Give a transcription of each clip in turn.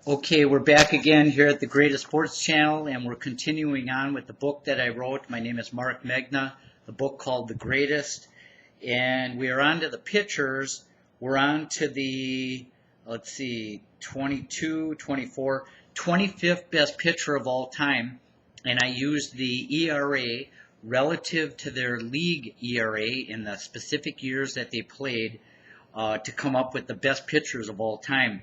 Okay, we're back again here at the Greatest Sports Channel, and we're continuing on with the book that I wrote. My name is Mark Megna, the book called The Greatest, and we are on to the pitchers. We're on to the, 22, 24, 25th best pitcher of all time, and I used the ERA relative to their league ERA in the specific years that they played to come up with the best pitchers of all time.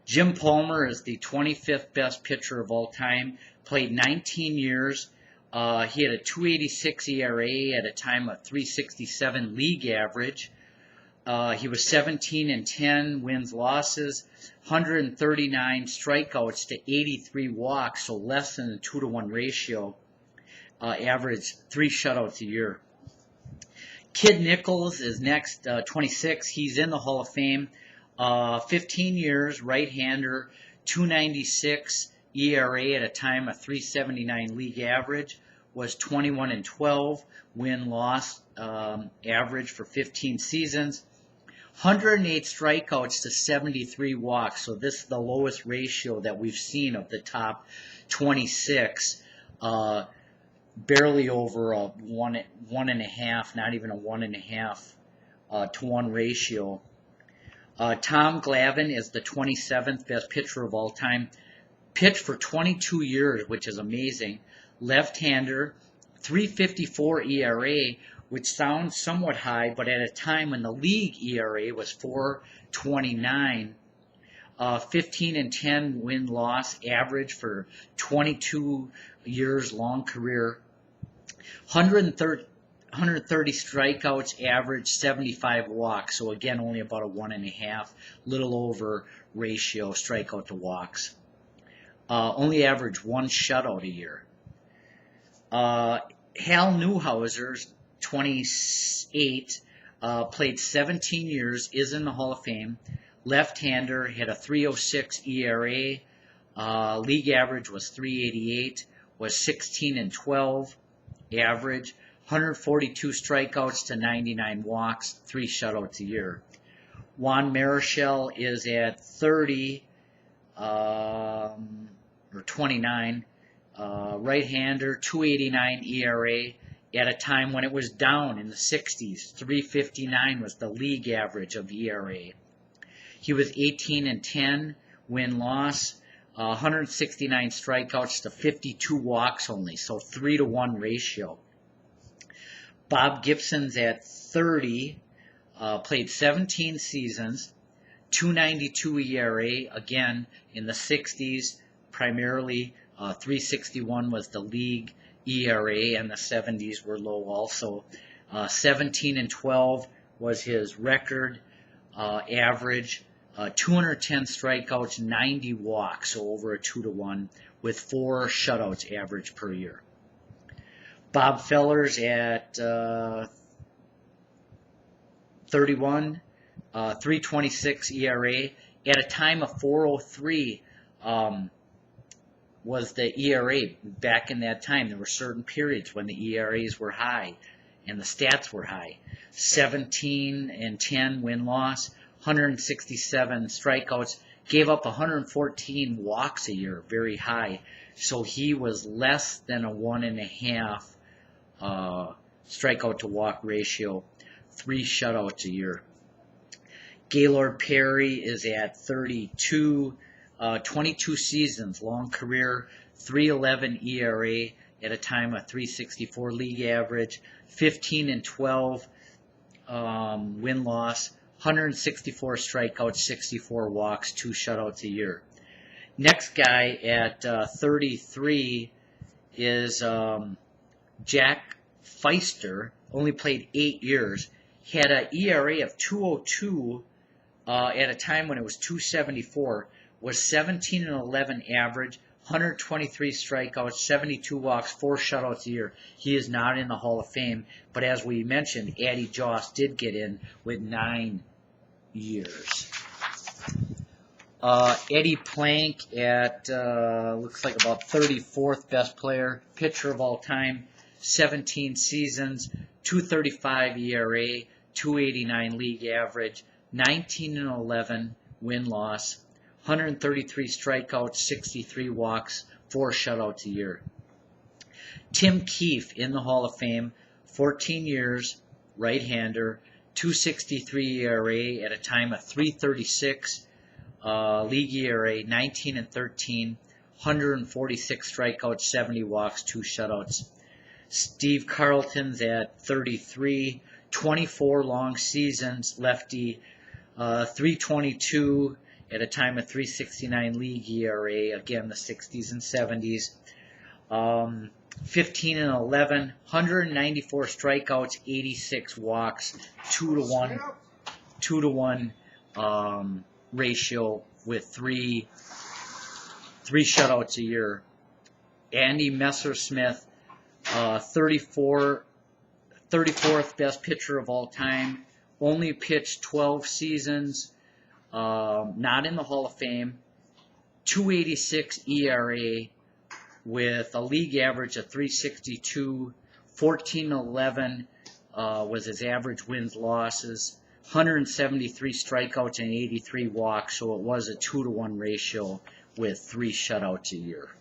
Jim Palmer is the 25th best pitcher of all time, played 19 years. He had a 286 ERA at a time of 367 league average. He was 17 and 10 wins losses, 139 strikeouts to 83 walks, so less than a 2-to-1 ratio. Averaged 3 shutouts a year. Kid Nichols is next, 26. He's in the Hall of Fame. 15 years, right-hander, 296 ERA at a time of 379 league average, was 21 and 12 win-loss average for 15 seasons, 108 strikeouts to 73 walks. So this is the lowest ratio that we've seen of the top 26. Barely over a one and a half, not even a 1.5 to 1 ratio. Tom Glavine is the 27th best pitcher of all time. Pitched for 22 years, which is amazing. Left-hander, 3.54 ERA, which sounds somewhat high, but at a time when the league ERA was 4.29, 15 and 10 win-loss average for 22 years long career. 130 strikeouts, average 75 walks. So again, only about a 1.5, little over ratio strikeout to walks. Only average 1 shutout a year. Hal Newhouser, 28, played 17 years, is in the Hall of Fame. Left-hander, had a 3.06 ERA. League average was 3.88, was 16 and 12 average. 142 strikeouts to 99 walks, 3 shutouts a year. Juan Marichal is at 30, or 29, right-hander, 2.89 ERA at a time when it was down in the 60s. 3.59 was the league average of ERA. He was 18 and 10 win-loss, 169 strikeouts to 52 walks only, so 3-to-1 ratio. Bob Gibson's at 30, played 17 seasons, 292 ERA, again in the 60s, primarily 361 was the league ERA, and the 70s were low also. 17 and 12 was his record average, 210 strikeouts, 90 walks, so over a 2-to-1, with 4 shutouts average per year. Bob Feller's at 31, 3.26 ERA. At a time of 4.03 was the ERA back in that time. There were certain periods when the ERAs were high and the stats were high. 17 and 10 win-loss, 167 strikeouts, gave up 114 walks a year, very high. So he was less than a 1.5 strikeout to walk ratio, 3 shutouts a year. Gaylord Perry is at 32, 22 seasons, long career, 3.11 ERA at a time of 3.64 league average, 15 and 12 win-loss, 164 strikeouts, 64 walks, 2 shutouts a year. Next guy at 33 is Jack Feister, only played 8 years, had an ERA of 2.02 at a time when it was 2.74, was 17 and 11 average, 123 strikeouts, 72 walks, 4 shutouts a year. He is not in the Hall of Fame, but as we mentioned, Addie Joss did get in with 9 years. Eddie Plank at, looks like about 34th best player, pitcher of all time, 17 seasons, 2.35 ERA, 2.89 league average, 19 and 11 win-loss, 133 strikeouts, 63 walks, 4 shutouts a year. Tim Keefe in the Hall of Fame, 14 years, right-hander, 2.63 ERA at a time of 3.36 league ERA, 19-13, 146 strikeouts, 70 walks, 2 shutouts. Steve Carlton's at 33, 24 long seasons, lefty, 3.22 at a time of 3.69 league ERA, again the 60s and 70s. 15-11, 194 strikeouts, 86 walks, 2-to-1 ratio with three shutouts a year. Andy Messersmith, 34th best pitcher of all time, only pitched 12 seasons, not in the Hall of Fame, 2.86 ERA with a league average of 3.62, 14-11 was his average wins losses, 173 strikeouts and 83 walks, so it was a 2-to-1 ratio with 3 shutouts a year.